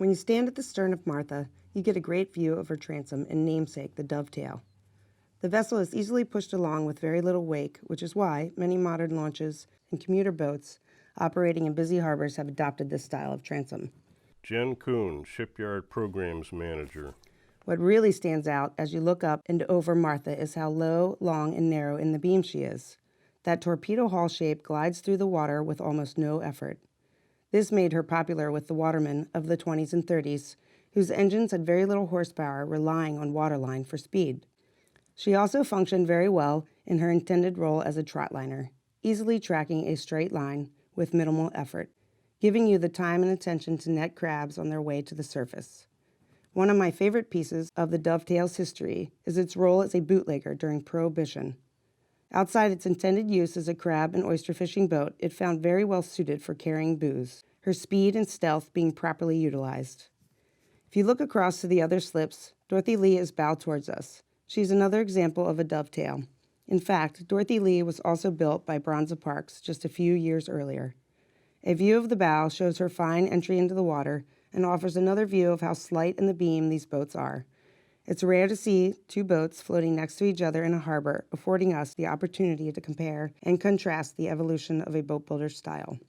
When you stand at the stern of Martha, you get a great view of her transom and namesake, the dovetail. The vessel is easily pushed along with very little wake, which is why many modern launches and commuter boats operating in busy harbors have adopted this style of transom. Jenn Kuhn, Shipyard Programs Manager. What really stands out as you look up and over Martha is how low, long, and narrow in the beam she is. That torpedo hull shape glides through the water with almost no effort. This made her popular with the watermen of the 20s and 30s, whose engines had very little horsepower, relying on waterline for speed. She also functioned very well in her intended role as a trotliner, easily tracking a straight line with minimal effort, giving you the time and attention to net crabs on their way to the surface. One of my favorite pieces of the dovetail's history is its role as a bootlegger during Prohibition. Outside its intended use as a crab and oyster fishing boat, it found very well suited for carrying booze, her speed and stealth being properly utilized. If you look across to the other slips, Dorothy Lee is bowed towards us. She's another example of a dovetail. In fact, Dorothy Lee was also built by Bronza Parks just a few years earlier. A view of the bow shows her fine entry into the water and offers another view of how slight in the beam these boats are. It's rare to see two boats floating next to each other in a harbor, affording us the opportunity to compare and contrast the evolution of a boat builder's style.